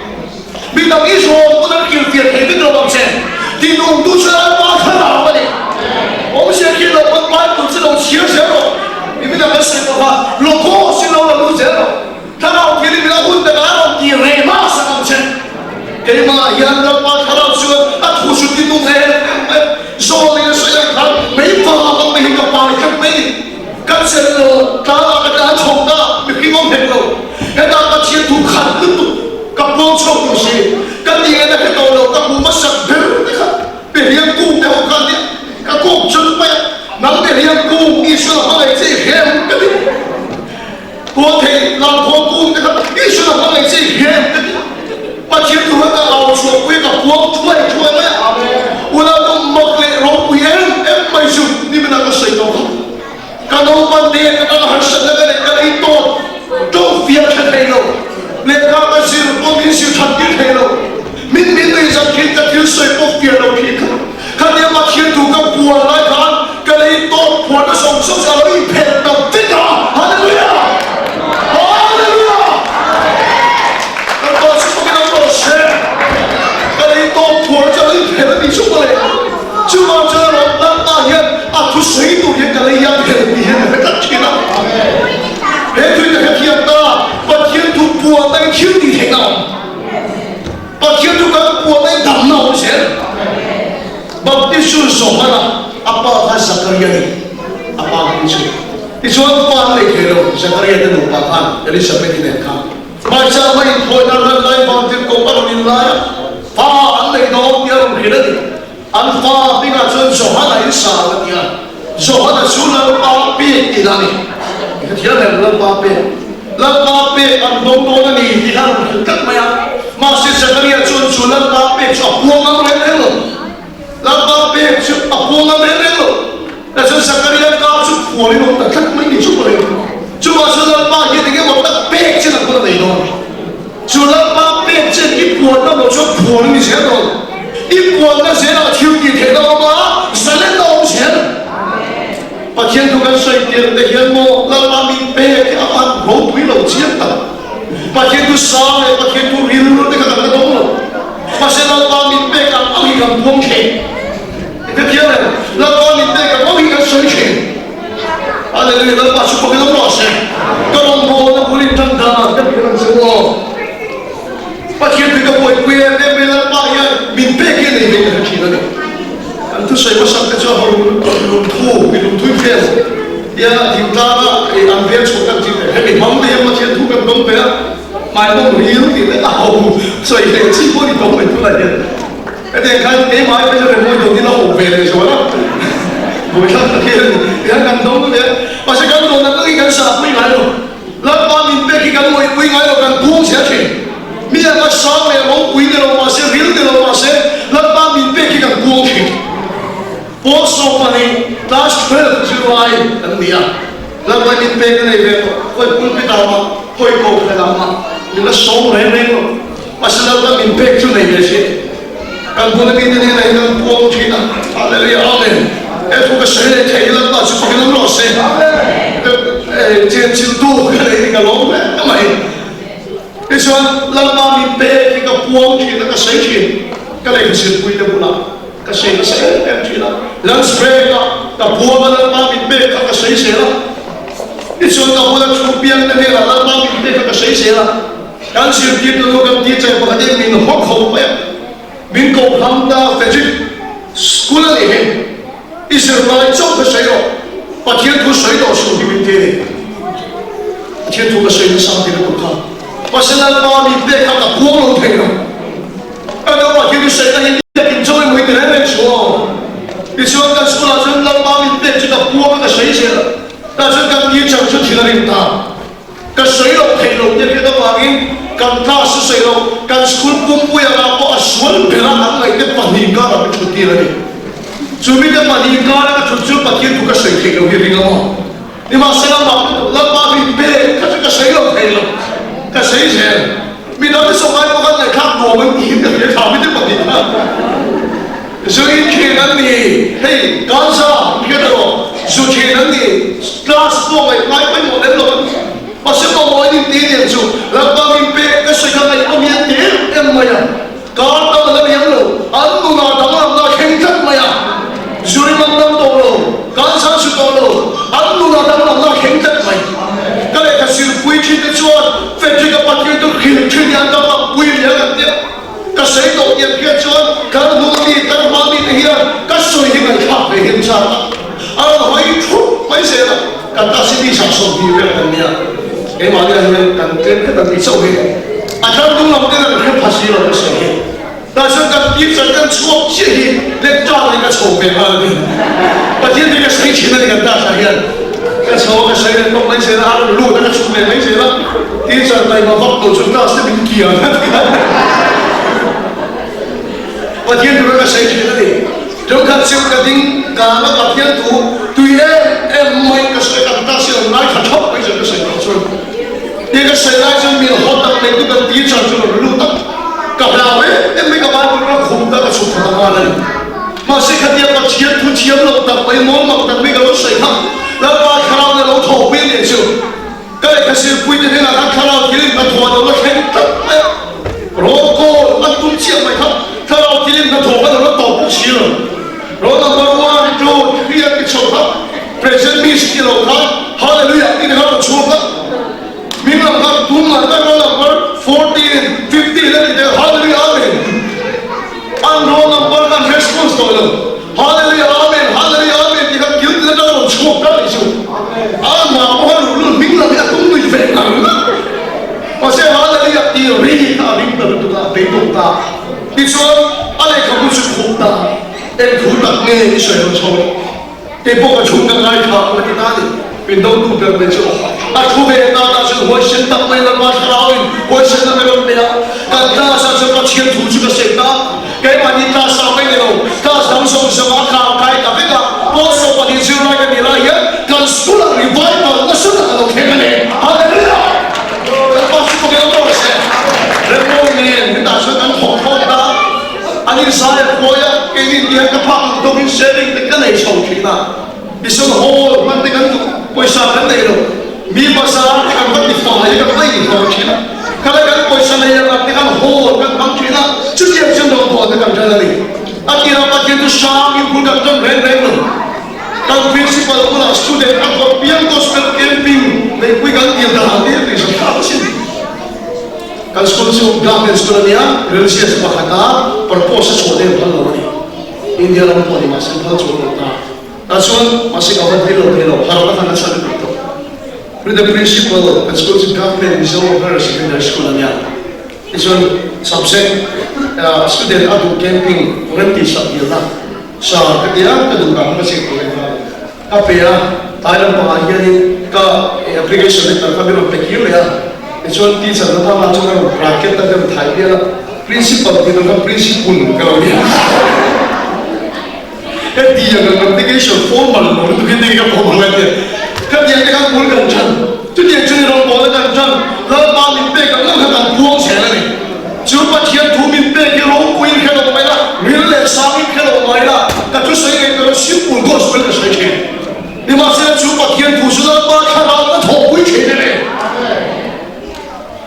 mình đang ý số cũng đang kiểu việc hết biết nó bằng xem tiền mùng tu cho nó quá khả năng đấy ông sẽ khi nó bắt bay mình sẽ nó chiều chiều rồi mình đang cái sự đó logo sẽ nó là lúc chiều rồi thằng nào kia đi làm quân đại nào kia rẻ mà sao không chết cái mà hiện ra qua thằng nào xưa thu xuất đi tung hết rồi nên sẽ làm mấy phần không mấy cái bài khác mấy các sẽ là ta đã chọn ta mình khi không hiểu đâu cái ta đã chiến thủ khẩn liên tục các bom chồng nhiều gì các đi cái cái đầu đầu các bom mất sạch để liên cung để học cái các cụ chân mẹ nắm để liên cung đi xưa là cái gì hem cái gì có thể làm khó cung cái ý sự là cái gì hiện mà chiến thủ nó ao chuột với cả cuống chuối mấy ula nó mọc lên rồi quý em mày chụp đi bên nào có sấy đâu cái nó ban đêm cái nó hất sân cái này tốt trong phía trên này đâu lên cái gì nó mình sự thật như thế đâu mình bây giờ khi ta thiếu sấy bốc phía đâu khi cái này mà chiến thủ cái buồn lại cái này tốt buồn nó sống ra nó bị phèn đầu tích à hallelujah chứ mà chơi nó đang ta hiện thu sấy tụ hiện cái này hiện phải tất nhiên nào thế thôi là hiện ta và thiên thu bùa tay thiên thì thế nào và thiên thu cái bùa tay đầm nào sẽ và cái sự sống là apa cái Zakaria này apa cái sự cái số pan này thế đâu Zakaria itu lupa kan Elizabeth ini kan baca main thôi đang lại vào thiên công bắt đầu lại pha anh này đó dia orang kira ni anh pha bây giờ chân Johan là Isa là dia Johan là số lần ba pe thì là ni cái thiệt là lần ba pe anh đông đông này thì là cắt mày mà sẽ Zakaria chân số lần ba pe cho buông anh lên rồi lần ba pe cho buông anh lên rồi là chân Zakaria cao chút buông lên rồi cắt mấy đi chút rồi chứ mà số lần ba hiện cái một tắc pe chứ là con này đâu số lần ba pe trên cái buồn nó một chút buồn như thế rồi ít buồn nó sẽ là thiếu gì thế đâu mà sẽ lên đâu sẽ và thiên thu cái xây tiền để hiện mô là ba mình pe cái ăn gấu quý đầu chiến tập và thiên thu sao này và thiên thu riêng luôn cái cái đó rồi và sẽ là ba mình pe cả ông ấy cầm buông kề cái kia này là ba mình pe cả ông ấy cầm xây kề anh ấy là ba chục cái đó sẽ cái đồng hồ nó cũng liên quan đến cái việc sinh hoạt và thiên thu cái buổi quyền em bây giờ ba nhà mình pe cái này mình phải chỉ là anh tôi xây một sản cái cho họ lùng thu phèn ya thì ta cái anh biết số các chị này cái mong để mà thiên thu cái công việc mai mong hiểu thì nó ảo xây cái chi phối thì công việc tôi là gì cái này cái mai bây giờ cái môi trường thì nó ổn về rồi đó buổi sáng kia thì anh cảm động cái và sẽ cảm động là cái cảnh sát mới lại rồi lớp ba mình biết cái cảnh môi quỳ ngay rồi càng buông sẽ thì bây giờ mà sáng này ông quỳ này rồi mà sẽ riêng này rồi mà sẽ lớp ba mình biết cái càng buông thì also funny last 12 July and the แล้วไปมีเป็นอะไรเรื่องก็คุณไปตามมาคอยโกงไปตามมานี่ละสองเรื่องมาสแล้วก็มีเป็นชุดไหนเสียกันบุญมีนี่ไหนกันพวงชีนะฮาเลลูยาอาเมนเอ้พวกเสด็จเที่ยวมาสุขกันรอเสียเจียนชิลดูกันเลยกันล้มเลยทำไมดิฉันลำบากมีเป็นที่กับพวงชีนะก็เสียชีก็เลยเสียคุยเรื่องบุญก็เสียเป็นชีนะแล้วสเปรย์กับพวงมันลำบากมีเป็นก็เสียละดิฉันกับพวงชุบเปียงนั่นเองละลำบากมีเป็นก็เสียละการเสียที่ตัวกันที่ใจปกติมีหกเขาไปมีกบทำตาเฟจิสกุลเลยเห็นอิสราเอลจบไปเสียแล้วประเทศทุกเสียต่อสู้ที่มีเท่ประเทศทุกเสียในสังเกตดูค่ะเพราะฉะนั้นมามีเด็กกับพวกเราเท่าอันนั้นประเทศทุกเสียในเด็กกินจอยไม่ได้เลยชัวร์ดิฉันกันสกุลจนเรามามีเด็กกับพวกเราเสียแล้วแต่ฉันกันยี่จังชุดที่นั่นตาก็เสียเราเท่าเนี่ยที่ต้องมากินกันท่าสุดเสียเรากันสกุลกุมปุยเราก็สวนเปล่าอะไรเนี่ยปนิการเราเป็นชุดที่นั่นจุดนี้ปนิการเราชุดประเทศทุกเสียเท่าที่เรานี่มาเสียเราเรามามีเด็กก็เสียเราเท่าก็เสียมีน้องที่ส่งให้พวกกันในข้ามหัวมันมีแต่ยังทำไม่ได้ปนิการ所以去年你嘿，刚才你看到，就去年你 class 4买ไปหมดแล้วมาเสียมาวันนี้ตีเดียนจูแล้วก็มีเป๊ะก็ใส่กันเลยก็มีเดียนเอ็มมาอย่างการตั้งแต่เรียนรู้อันนู้นน่ะตั้งแต่แข่งขันมาอย่างจุดมันตั้งตัวเราการสร้างสุดตัวเราอันนู้นน่ะตั้งแต่แข่งขันมาก็เลยก็สื่อคุยที่จะชวนเฟรนด์กับปาร์ตี้ตัวขึ้นขึ้นยันตั้งแต่คุยอย่างนั้นเนี่ยก็ใส่ตัวเย็นแค่ชวนการดูดีการมาดีเฮียก็สวยที่ไหนข้าไปเห็นชาติอันนั้นไม่ถูกไม่เสียละการตัดสินใจสองทีเรื่องนี้เอ็มอะไรเนี่ยกันเกิดกันที่สุดเลยอาจารย์ต้องรับกันเรื่องภาษีเราเสียแต่ฉันกันที่ฉันกันชอบเสียเล็กจ้าเลยก็ชอบเป็นอะไรประเทศนี้ก็ใช้ชีวิตกันได้ใช่ไหมก็ชอบก็ใช้ต้องไม่ใช่ละรู้แต่ก็ชอบไม่ใช่ละที่ฉันไปมาฟังตัวฉันก็เสียเป็นเกียร์ประเทศนี้ก็ใช้ชีวิตเลยจงการเชื่อกันดิ้งการมาประเทศตัวเอ็มไม่ก็ใช้กันตั้งเสียงนายขัดชอบไม่ใช่ก็ใช้กันชนนี่ก็ใช้ได้จนมีหัวตั้งในตัวกันตีฉันจนรู้ตั้งกับเราเอ็มไม่กับบ้านเราคุ้มตั้งกับสุขภาพเลยมาสิขัดเดียวกับเชียร์ทุกเชียร์เราตั้งไปมองมาตั้งไม่กับเราใส่ทั้งแล้วมาคราวนี้เราถอดเบี้ยเนี่ยชิวก็เลยก็เสียคุยจะให้เราคราวที่เล่นกันถอดเราแข่งตั้งไปโรโก้มันตุ้มเชียร์ไหมครับถ้าเราที่เล่นกันถอดเราตอบผู้เชียร์เราต้องมาว่าจูดเรียกกิจชมครับ present me ที่เราครับ hallelujah ที่เราชมครับมีเราครับทุ่มมาตั้งเราnumber 14 15แล้วที่ hallelujah amen อันเรา number นั้น response ตัวเรา hallelujah amen hallelujah amen ที่เราคิดแล้วเราชมกันอีกชั่วอันมาพอรู้มีเราเนี่ยต้องดูเฟซนะพอเสีย hallelujah ที่รีบตารีบตาตุกาไปตุกาที่ส่วนอะไรคำพูดสุดคุ้มตาเอ็นถูตัดเงี้ยที่สวยเราชมเอ็นพวกกระชุ่มกันง่ายทางมันที่นั่นเป็นต้องดูเป็นเป็นชั่วอาชูเบนตาตาสุดหัวเส้นตั้งไม่ละมาชราวินหัวเส้นตั้งไม่ละเนี่ยกันตาสันสันก็เชียร์ถูจุกเส้นตาแกมันนี่ตาสามไม่เนี่ยเราตาสังสมสมาข่าวใครกับเอกโพสต์ปฏิเสธอะไรกันนี่ละเยอะกันสุดละรีไวท์กันสุดละเราแข่งกันเลยฮาเลลูยาแล้วก็สุดที่เราต้องเสียเรื่องพวกนี้นี่ตาสุดกันของเขาตาอันนี้สายโคยเกี่ยงเดียกับพังตรงนี้เสด็จแต่กันในช่องที่นั่นดิฉันโหมันเป็นกันปอยสารกันเลยหรอมีภาษาที่กันปฏิฟังยังกันไม่พอที่นั่นขณะกันปอยสารยังกันที่กันโหกันบางที่นั่นชุดเดียวฉันโดนพอที่กันจะเลยอาทิตย์ละปัจจุบันชามีผู้กันจนเร่งเร่งเลยกัน principal คนละ student กันก็เพียง gospel camping ในคุยกันเดียวกันเนี่ยดิฉันข้าวชิ้นkan school si government school niya religious pakata purpose sa din palo ni India lang po ni mas pala chulo ta tason masih kawan dilo harap na sa dito with the principal kan school si government is over secondary school niya ison subject student adu camping renti sa yun sa kaya kadungkang kasi ko kapya tayo pangayan ka application nito kami magpekil ya Ituan teacher na tama ito ng bracket na ng type yan principal dito ng principal gawin yan hindi yan ang application formal mo ito hindi ka formal yan cái điện cái các muốn gần chân cái điện chân nó có nó gần chân nó ba mình bê cái nó gần buông xe này chứ mà thiên thủ mình bê cái lỗ quỳ cái lỗ mày là miếng lệ sáng cái lỗ mày là cái chú sấy cái nó xíu buồn có sấy cái sấy chết nhưng mà现在主把天赋是让大家看到那头盔起来嘞。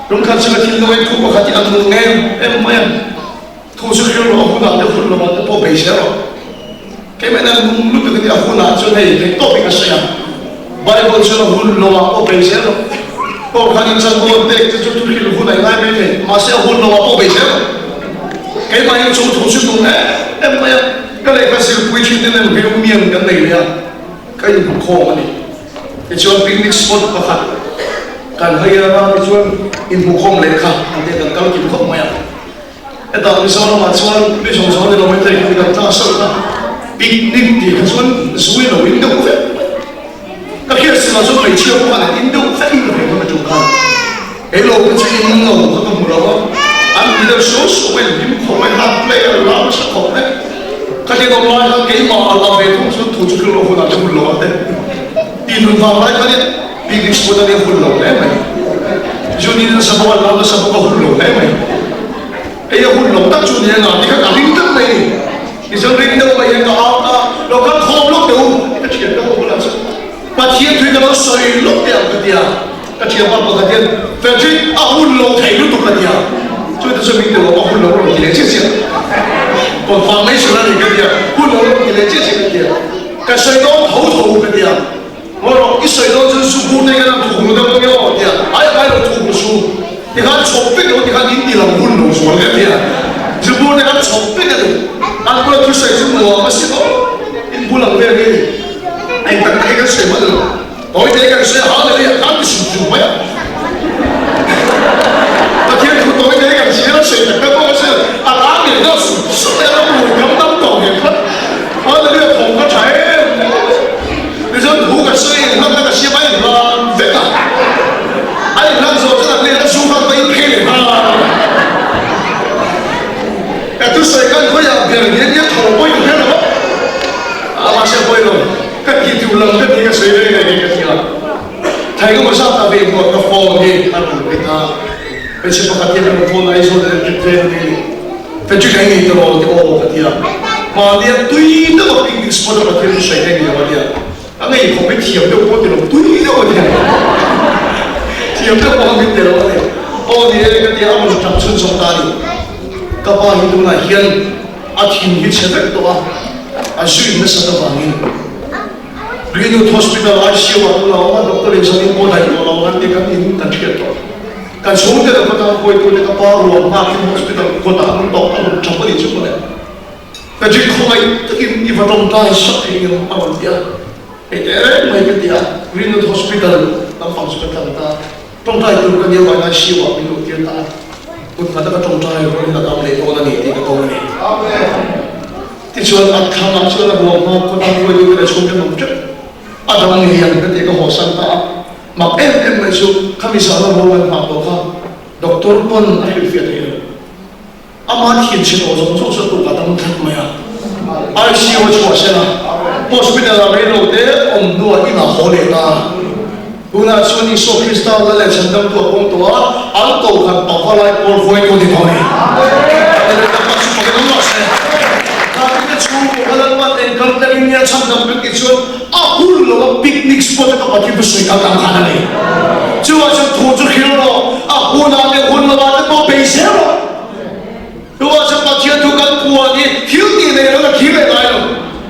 用看这个天空的土把看见那土哎妈呀，土是黑了，湖南的混了嘛，那包白些了。给买那路边的湖南就那那多别个谁呀？Bible 就那混了嘛，包白些了。我看见这个的这就土黑了湖南那边的，马上混了嘛，包白些了。给买一种土是东哎妈呀，个那个是规矩的那没有面跟那个呀。cái gì cũng khó mà đi, cái chỗ picnic spot có khác, cần hay là bao cái chỗ in cũng không lấy khác, anh thấy cần cao kim không mấy à, cái tao bây giờ nó mà chỗ bây giờ chỗ này nó mới thấy cái cần ta sợ ta, picnic thì cái chỗ suy là in đâu vậy, cái kia là chỗ mấy chiều qua là in đâu vậy in đâu mà chúng ta, cái lô cái chuyện in đâu có cái mùa đó, anh bây giờ số mình in không phải hard play là làm sao không đấy. Cái gì đó nói cái mà làm về cũng số thủ chức lỗ là trong lỗ đấy, tin đồn vào lại cái gì, bị cái số đó đi hụt lỗ đấy mày, cho nên là sao làm nó sao có hụt lỗ đấy mày, cái hụt lỗ tất nhiên là cái cả linh đất này, cái số linh đất này cái áo ta, nó cái khom lúc đâu, cái chuyện đó không làm sao, mà thiên thủy cái nó soi lúc nào cái gì à, cái chuyện bao cái gì, về chuyện hụt lỗ thấy lúc cái gì à, cho nên là mình đều hụt lỗ rồi thì lấy chết còn phạm mấy sự là gì cái gì à, hôn lỗ thì lấy chết cái gì à, cái sợi đó thấu thấu cái gì à, mà rồi cái sợi đó chân su hôn này cái làm thủng nó cái gì à, ai ai làm thủng su, thì hắn chọc biết rồi thì hắn đi làm hôn lỗ rồi cái gì à, chứ hôn này hắn chọc biết rồi, anh có cái sợi chứ mùa mà xí đó, anh hôn làm cái gì, anh tận cái sợi mà được, nói thế cái sợi hắn này hắn cái sụp sụp vậy, mà thiên thủ nói thế cái sợi nó sợi cái bao nhiêu, anh ám thì nó sụp sụp đấy.你说土个水，那个西班牙人这个，哎，那时候真的那个书法没骗啊，哎，都水干会啊，别人家头不有骗了吗？啊，马上会了，跟地主人跟那个水那个地方，他一个晚上他被我个风给他们给他，而且把他电话风来说的就这样的，他就看你的咯，就我个地方。mà dia tui nó mà picnic spot mà thiên水cái gì mà dia, anh ấy không biết thiệp đâu có tiền đâu tui nó mà dia, thiệp đâu có biết tiền đâu đấy, ô thì cái dia ông chăm sóc sống ta đi, các bạn Hindu là hiền, thiên hiền sẽ biết đó, suy nghĩ sao đó bằng Greenwood Hospital ICU à, nó là doctor ấy sang Indo này, nó là anh đi cái gì cũng chuyện đó, cái số cái đó có coi coi cái bao ruộng mà cái hospital có ta cũng đọc ta cũng chăm cái gì chứ mà cái chuyện không ai tất nhiên đi vào trong tai sắp thì người ta vẫn tiếc cái đấy mấy cái tiếc Greenwood Hospital làm phòng sự cần ta trong tai tôi cái điều gọi là siêu à mình tiền ta cũng phải ta trong tai rồi là tao lấy tôi là gì thì cái tôi này thì chuyện ăn khám ăn chuyện là buồn mà con ăn quay cái số cái nông chất ăn trong này ăn cái cái hồ san ta mà em mấy số kami sana buồn mà đâu không doctor pun akhir việc này ama thiên sinh ở trong số tụ cả tâm thật mày à ICU cho xem à hospital là cái đầu tiên ông đua đi mà khó lệ ta bữa nay cho ni so Christa là lệ chân tâm tua công tua ăn cầu khăn bảo vào lại por voi tôi đi thôi để ta bắt chước cái đó xem ta cái chú cái lần mà tên cầm tay nghe chân tâm cái chú hul lo picnic spot ka pati to sui ka tam khana nei chuwa chu thu chu khilo lo huna ne hun lo ba to pe se lo chuwa chu pati tu kan kuwa ni khil ni ne lo khile lai lo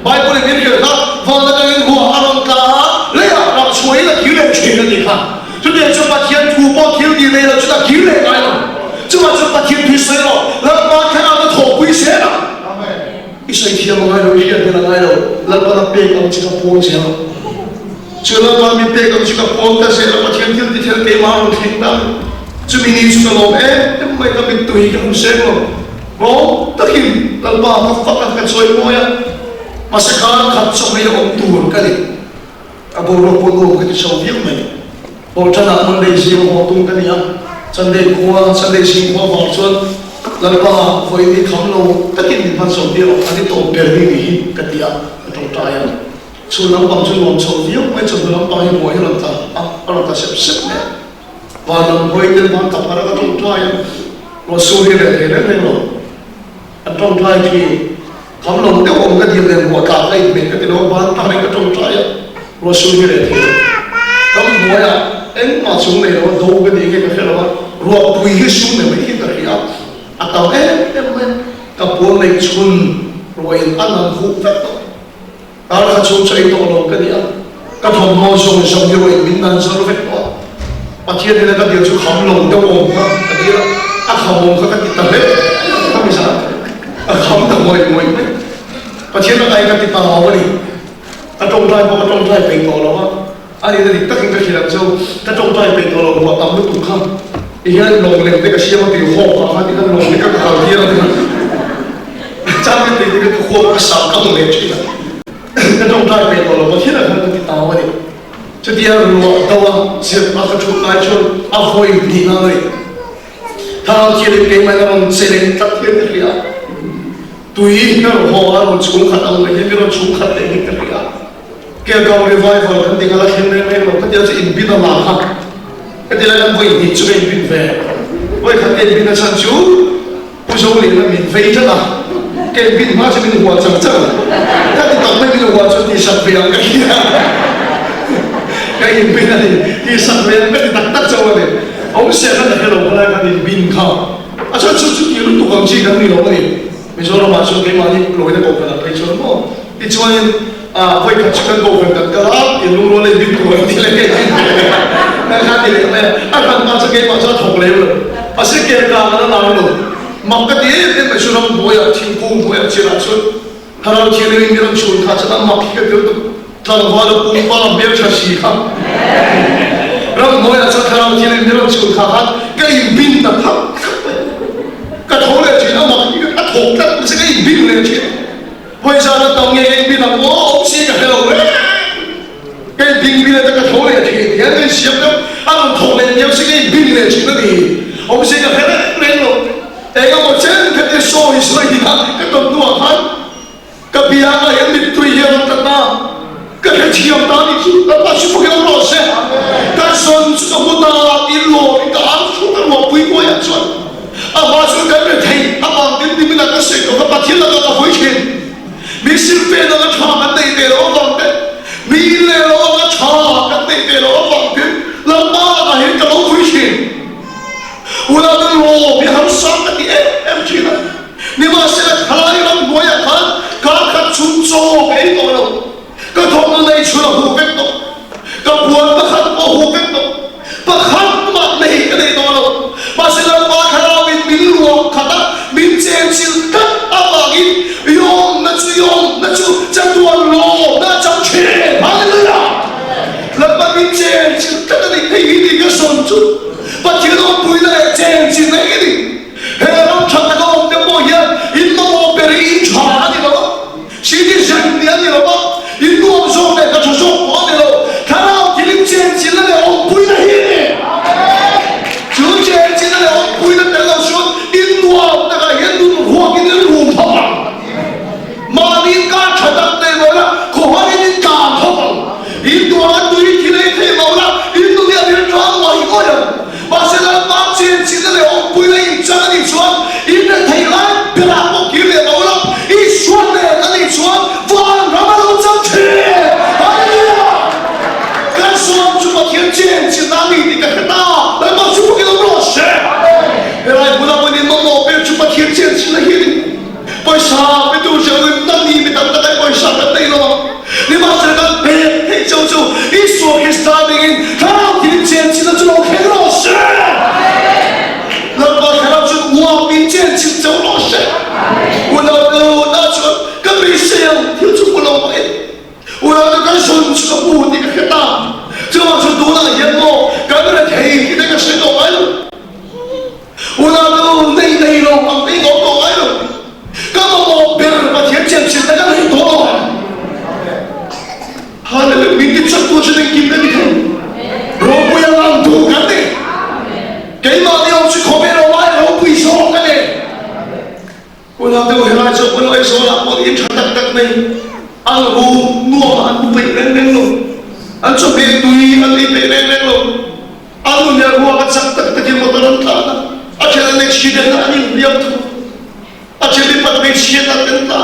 bible ni ke ta va da ka in huwa aron ka le ya ra chui la khile chui la ni kha chu de chu pati tu po khil ni ne lo chu ta khile lai lo chuwa chu pati tu sui lo la ba ka na to pui se la isai thia mo ngai lo hia de la ngai lo la ba na pe ka chi ka po se lo chula ba mi pe ka chi ka po ta se la pa thiam thil ti thil te ma ro thing ta chu mi ni chu lo mai ka mi tu hi ka se lo mo ta hi la ba ka fa ka choi mo ya ma se ka khat so mai om tu ka ni a bo ro po lo ka ti so vi mai bo cha na mon dei si mo tung ka ni ya chan dei ko chan dei si ko va chuan la ba voi ni kham lo ta kin ni phan so ti ro ani to per ni hi ka ti a to ta ya chu lam pang chu lom chho viu mai chu lam pang hi moi lam ta sep sep ne wa lam hoi den ban ta para ka tong trai lo su hi le le lo an tong trai ki kham lom te om ka dim le mo ka lai me ka te lo ban ta ka tong trai lo su hi le kam moi a en ma chung le lo do ka di ka khela ro pui hi su ne mai hi ta ria ataw ka po nei chun ro in an hu ta ta ka chu chai to lo ka dia ka thom mo so so yo in min nan so vet to pa thia ne ka dia chu kham long to om ka dia a kham om ka ti ta le ka mi sa a kham ta moi pa thia na ai ka ti ta wa ni ka tong trai ko ka tong trai pe to lo wa ani de ta kin ka khilam so ka tong trai pe to lo wa tam lu tu kham iyan long le te ka sia ma ti ho ka ti ka long le ka ka dia na cha me te ka ko ka sa ka mo le chi cái trong trai về tổ là một thiết là không có cái tàu này, cho đi ăn lúa tàu à, xếp bao cái chuột lai chuột, áo phơi đi nào này, thao chia lên cái máy làm xe lên tắt hết cái gì à, tùy cái hồ nó chúng khát ăn này, cái nó chúng khát lên cái gì à, cái câu revival cái tiếng là hiện nay này, cái tiếng là in pin là làm cái tiếng là làm với in chú in pin về, với cái tiếng pin là sản xuất,不收你了免费的啦。cái pin mà chỉ pin hòa chẳng chẳng, các cái tàu mấy pin hòa cho thì sạch về cái gì cái pin này thì sạch về cái tắc tắc cho này, ông sẽ là cái lồng lại cái pin không, à cho kiểu lúc tụ công chi cái này lồng này, bây giờ nó mà cho cái mà đi lôi cái cổ phần là phải cho nó, đi cho nên với cái chuyện cổ phần cái đó thì lúc nó lên pin cổ thì lên cái pin, cái khác thì này, phần mà cho cái mà cho thủng lên rồi, sẽ cái nào nó làm được. mặc cái gì em phải suy nghĩ bồi thiên cung bồi chỉ là suy hà nội thiên linh miền xuân khá chắc là mặc cái điều đó thằng hoa là cung bao nhiêu cha sĩ không rồi bồi chắc hà nội thiên linh miền xuân khá cái gì pin tập thấp cái thổ là chỉ là mặc cái thổ cái sẽ cái pin là chỉ bây giờ nó tàu nghe cái pin là ô xí cái đầu đấy cái pin là cái thổ là chỉ thì cái xếp đó anh thổ là nhiều sẽ cái pin là chỉ nó thì ông xí cái đấy lên rồiแต่ก็หมดเช่นก็จะโซ่อิสราเอลก็ต้องตัวพันก็พิจารณาอย่างมิตรเยี่ยมกันนะก็แค่เทียมตาดิสุดแล้วก็ชุบกันรอเสียก็ส่วนสุดมุตาอิโลนี่ก็อันสุดกันว่าปุยปุยอันส่วนอาว่าสุดกันเป็นไทยอาบางทีนี่มันก็เสกก็ปะเทียนแล้วก็ปุยเช่นมีสิลเฟนแล้วก็ชากันได้เดียวฟังเด้มีเลวแล้วก็ชากันได้เดียวฟังเด้แล้วมาก็เห็นกับปุยเช่นولا بالروح بهالصعب دي ام كده لما سلك هلاي لم بويا كان كان تشوتشو بيتو لو كتوم لي شو هو بيتو كبوان بخات هو بيتو بخات ما نهي كده لو ما سلك ما خلا من روح كذا من جنسل كان أباغي يوم نشو جدول لو نجم هالليلا لما من جنسل كذا دي كسونتو but you don't put that chance in anything. Hey, I'm trying to go the boy here. In the more very each hard, you know. She is young, you know. You know, so that the so on, you know. Come out, killing chance in the old put it here. Two chance in the old put it television. In the world, that I had to walk in the room. Money got shut up there, Kohani in car. In the one to eat, in the other drama, anh bị lên luôn anh cho biết tùy anh bị lên luôn anh muốn nhà hoa cái sắc tất tất nhiên một lần ta anh chỉ là next year anh đi liệp thôi anh chỉ biết bắt biết chuyện là tên ta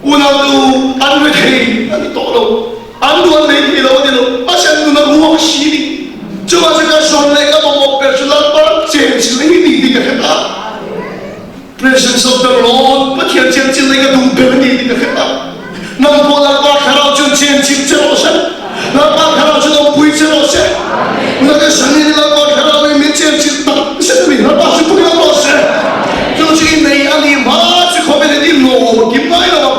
unau tu anh với thầy anh đi tổ đâu anh luôn lấy đi đâu anh sẽ luôn là hoa xí đi chứ mà sẽ cái son này cái một personal part change lấy đi cái ta presence of the Lord but here change lấy cái đúng bên đi cái ta nằm bộ là ba khảo chân change chứ đâu sẽ là ba khảo chân ông bùi chứ đâu sẽ là cái sáng nay là ba khảo mình mình change ta sẽ bị là ba sự bùi đâu sẽ cho chỉ này anh đi mà chỉ không biết đi lồ kiếm ngay đâu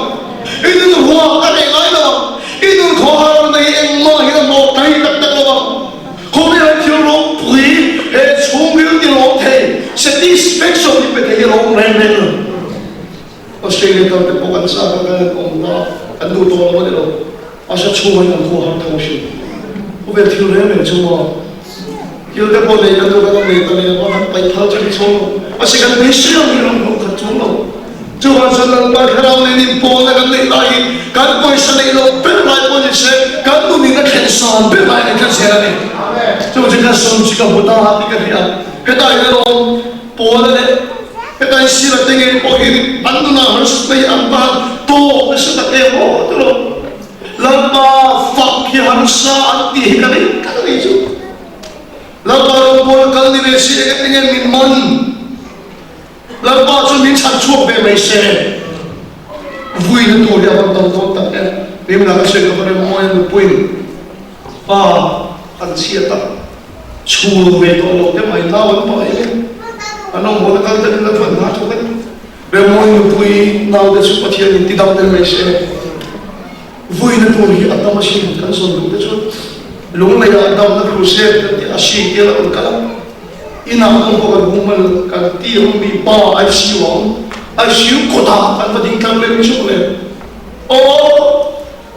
cái nó hoa cái này ngay đâu cái nó khó hơn này em mà hiện một tay tất tất đâu không biết anh thiếu lông bùi hệ xuống biết đi lông thầy satisfaction đi về thầy lông lên lên Australia tao được bộ anh sao cái ông đó anh đủ to lắm rồi anh sẽ chua anh ăn hoa thằng gì không biết thiếu đấy mình chua thiếu cái bộ này anh đủ cái này tao này anh phải tháo cho đi chua anh sẽ cần biết siêu nhiều lắm không cần chua đâu chua anh sẽ làm bài khá là nên bộ này cái này lại cái bộ sẽ này lâu biết lại bộ này sẽ cái đồ này cái khen sàn biết lại cái sẽ này chua chỉ cái sàn chỉ cái bộ ta thì cái gì cái này cái đó bộ này cái này xí là tiếng anh bộ hình anh nó nào sẽ phải anh ta to cái sự cái bộ đó làm ba phật khi hắn sa anh đi cái này chứ làm ba ông bộ cái này về xí cái tiếng anh mình mòn làm ba cho mình chặt chuột về mấy xe vui nó thôi để anh tao tao tao cái nếu là cái sự cái này mọi người quên ba anh xí ta chua về tao lo cái mày tao vẫn phải anh ông bố cái tên là phần nào thôi về mọi người vui nào để chụp ảnh thì đào đến mấy xe vui nó thôi anh ta mà xin cái số lượng đấy chứ lúc này anh ta nó cruise thì asi kia là cái in nào không có cái vùng mà cái tiêu bị ba ICU quota anh phải đi khám lên chỗ này ô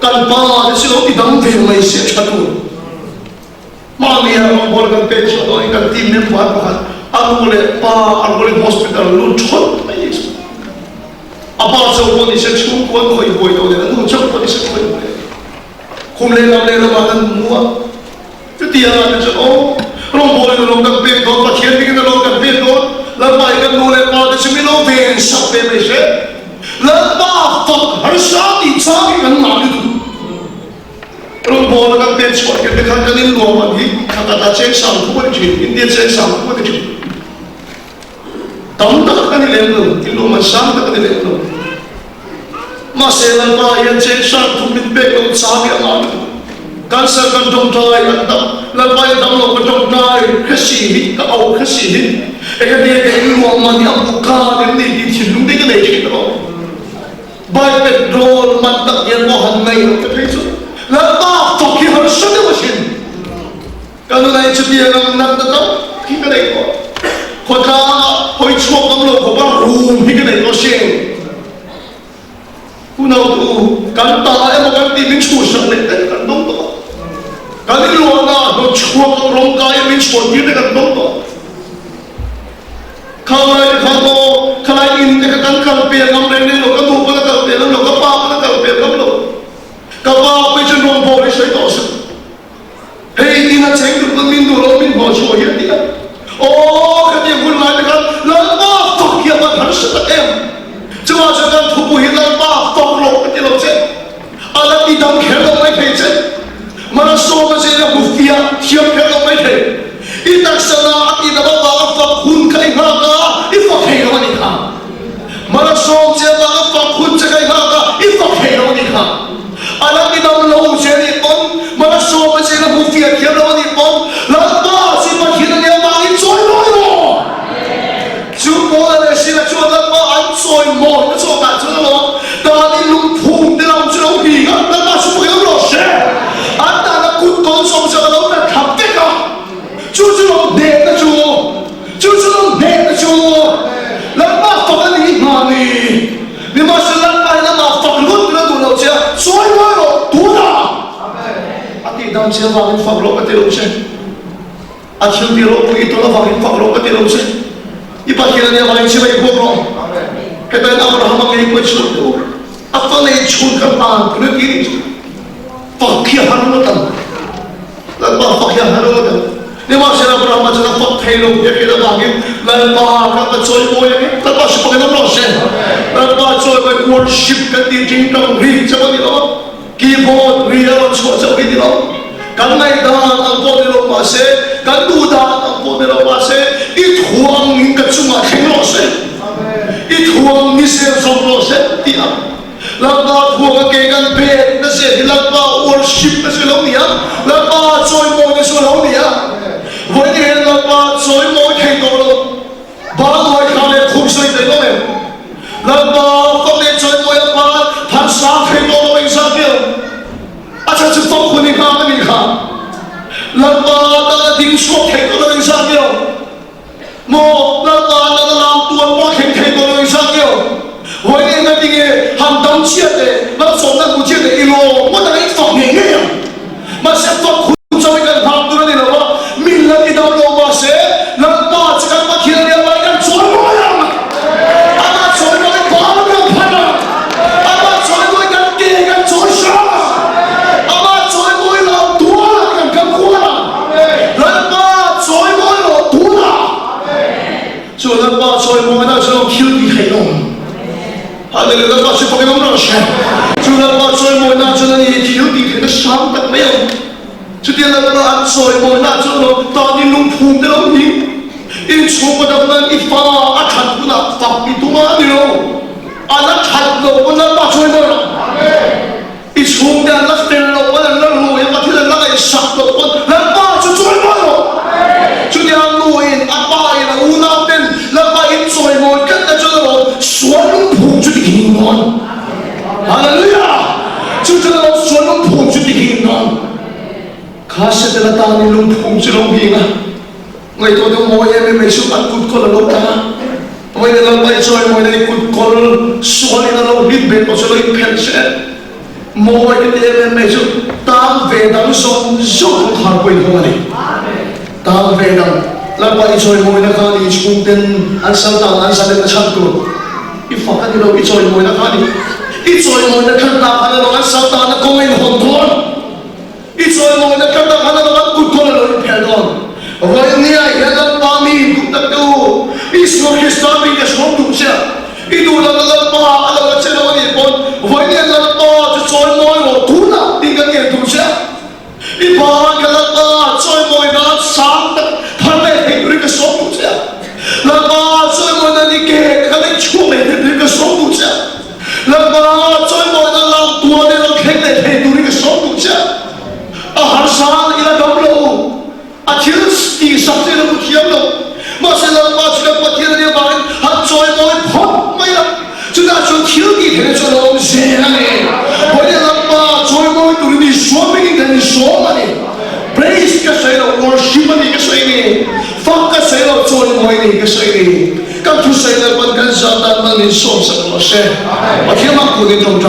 cái ba thì sẽ đi đâm về mấy xe chặt luôn mà mình ông bố cái tên cho tôi cái team member bạn anh boleh hospital lu chốt mấy apa so pun sẽ chung quân khỏi bồi đâu để nó chốt quân sẽ khỏi không lên làm anh mua cái tiền là cho ô long bồi nó long cái tiền đó và thiên cái nó long cái tiền đó làm bài cái nu lên bao thì mình lo về sắp về mấy sẽ làm ba phật har sa đi sa cái nào đi long bồi cái tiền chốt cái khăn cái lu mà đi kata check sang không có chuyện India check sang không có chuyện tấm tất cả những lên luôn, cái lúa mà sáng tất cả những lên luôn, mà sẽ là ba yên chế sáng thu mình bê luôn sáng cái nào, can ser can trong trai can đâm, là ba yên đâm luôn can trong trai, cái gì cái áo cái gì, cái này cái lúa mà đi ăn bún cá đến đi thì lúc đấy cái này chuyện đó, ba petrol mà tất nhiên có hàng ngày cái thấy chứ, là ba phật khi họ xuất được machine, cái này chỉ là nằm đó, khi cái này cóคนละหอยชั่วกำลังผมว่ารูมที่กันไหนก็เช่นคุณเอาดูการตายมันการตีมันชั่วสักเล็กแต่กันต้องต่อการที่รู้ว่าเราชั่วกับร่างกายมันชั่วยืดกันต้องต่อข้าวอะไรข้าวโตข้าวอะไรอินแต่กันกันเปลี่ยนกำเนิดเราก็ดูกันกันเปลี่ยนแล้วเราก็ป้ากันกันเปลี่ยนกันเราก็ป้าไปจนรวมพอไปใช้ต่อสิเฮ้ยที่นั่นเช็คดูก็มินดูเรามินหัวชั่วเยอะดีกันโอ้กันยังคุณมาเลยครับแล้วบ้าฝักยังมันหันสตะเอ็มจะว่าจะการทุบหินแล้วบ้าฝักหลบกันที่เราเช่นอะไรที่ดำแข็งเราไม่เคยเช่นมันโซ่มาเช่นเราบุฟเฟ่เทียบแข็งเราไม่เคยอีตักษณะอีนับว่าฝักหุ่นใครหากาอีฝักเหเราไม่ข้ามันโซ่เช่นว่าฝักหุ่นจะใครหากาอีฝักเหเราไม่ข้าอะไรที่ดำเราเช่นนี้ปนมันโซ่มาเช่นเราบุฟเฟ่เทียบเราไม่ปนแล้วบ้าสิมันหินเนี่ยมาอีโซ่chú bố là xin là chúa đã có anh rồi một cái số bạn chúa đó ta đi lung phùng để làm cho ông gì đó ta mà chú hiểu rồi sẽ anh ta là cút con sống cho nó là thập kết đó chú nó đẹp đó chú nó đẹp đó chú lần mà phật anh đi mà đi nhưng mà sự lần này là mà phật luôn nó tụi nó chưa xói quá rồi tụi nó anh đi đâm chưa vào cái phật lộ cái tiêu chứ anh chưa tiêu lộ cái tôi là vào cái phật lộ cái tiêu chứ ipakilanya paling siya may bukong kaya tayo na Abraham ang ipag-shoot ko after na i-shoot ka pa pinag-inis fakir hanutan lalpa fakir hanutan ni masih nak beramah jangan fakir lo dia kita bagi lalpa kan kacoi boy ni lalpa sebagai nama sen lalpa kacoi boy worship kan di tingkang ri macam ni lo keyboard ri lo macam ni lo kan naik dah ang po ni lo masih kan duda ang po ni lo masih ituang ni kacuma keng lo sen ituang ni sen som lo sen tiap lalpa huang kegan bed na sen lalpa worship na sen lo niya lalpa kacoi boy na sen lo niyaวันนี้เราว่าสวยมวยแข่งกันแล้วบางวันเขาเนี่ยคุ้มสวยแต่ก็ไม่เราว่าคนเนี่ยสวยมวยบ้านพันสามแข่งกันเราเองสักเดียวอาจารย์จะต้องคนนี้ข้าไม่มีข้าเราว่าเราดิ้งชกแข่งกันเราเองสักเดียวโมเราว่าเราลำตัวมวยแข่งกันเราเองสักเดียววันนี้เราดิ้งทำตั้งเชียร์เลยเราสอนนักกุศลเลยอีโลมันอะไรฝังอย่างเงี้ยมาเสียฝังคุณจะไม่กันทำตัวนี้หรอวะมิลล์ที่เราลงมาเสียแล้วก็จะกันมาเขียนเรียนไว้กันสวยมวยอ่ะอามาสวยมวยบ้ากันพันอ่ะอามาสวยมวยกันเก่งกันสวยช้าอามาสวยมวยเราตัวกันกันขวานแล้วก็สวยมวยเราตัวส่วนแล้วก็สวยมวยน่าจะคิวดีให้ลงฮัลโหลแล้วก็ช่วยพวกเราหน่อยส่วนแล้วก็สวยมวยน่าจะนี่คิวดีให้ได้ซ้ำแต่ไม่เอาจุดที่เราเราสวยมวยน่าจะเราตอนนี้ลุงภูมิได้แล้วนี่อีชูประดับนั้นอีฟ้าอาชันกุนับฝักอีตัวนี้เราอันนั้นชัดเราวันนั้นมาช่วยเราอีชูเนี่ยนักเตะเราวันนั้นเรารู้ยังมาที่เราไอ้สักเราวันนั้นมาช่วยเราจุดที่เรารู้อินอาป้าอินอุณาเป็นแล้วมาอินสวยมวยกันแต่จุดเราสวนลุงภูมิจุดที่หินนอนฮาเลลูยาจุดที่เราสวนลุงภูมิจุดที่หินนอนข้าเสด็จตาในลุงภูมิจะลงพิงอ่ะไม่ตัวเดียวมวยไม่ชุบอันกุดคนละลบตาไม่ได้เราไปช่วยมวยในกุดคนส่วนนี้เราดิบเบ็ดก็จะเลยเพนเช่มวยในเรื่องไม่ชุบตามเวดังส่งส่งขารไปหัวนี่ตามเวดังแล้วไปช่วยมวยนะครับนี่ชุมเต็นอันสั่งตามอันสั่งเด็กชัดตัวอีฝักกันที่เราไปช่วยมวยนะครับนี่อีช่วยมวยนะครับตามอันเราอันสั่งตามนักก็ไม่หดทนอีช่วยมวยนะครับตามอันเรากุดคนละเลยเพนดอนวันนี้ไอ้เรื่องปามีดูตัดดูอิสระฮิสตามีจะชมดูเช่อีดูแล้วก็ปาอะไรก็เช่นวันนี้คนวันนี้แล้วปาจะช่วยมวยว่าทุนอ่ะดิ้งกันเนี่ยดูเช่อีปาก็แล้วปาช่วยมวยนั้นสามพันเมตรหรือก็สองดูเช่แล้วปาช่วยมวยนั้นนี่เก่งก็ได้ชั่วเมตรหรือก็สองดูเช่แล้วปาช่วยมวยนั้นลำตัวเนี่ยเราแข็งเลยหรือก็สองดูเช่อาหารสารอีละกำลังอาทิตย์ที่สักเดือนก็เขียนลงมาเสร็จแล้วมาชุดปฏิเรียบร้อยหัดจอยมวยพอไม่ละจุดนั้นชุดคิวดีเห็นจะลงเสียเลยวันนี้เรามาจอยมวยตัวนี้สวมไม่ได้นี่สวมมันนี่ praise ก็ใช่เรา worship มันนี่ก็ใช่นี่ฟังก็ใช่เราจอยมวยนี่ก็ใช่นี่ก็ทุกใช่เราเป็นกันจัดมันนี่สวมสักแล้วเสียมาเที่ยวมาคุยตรงใจ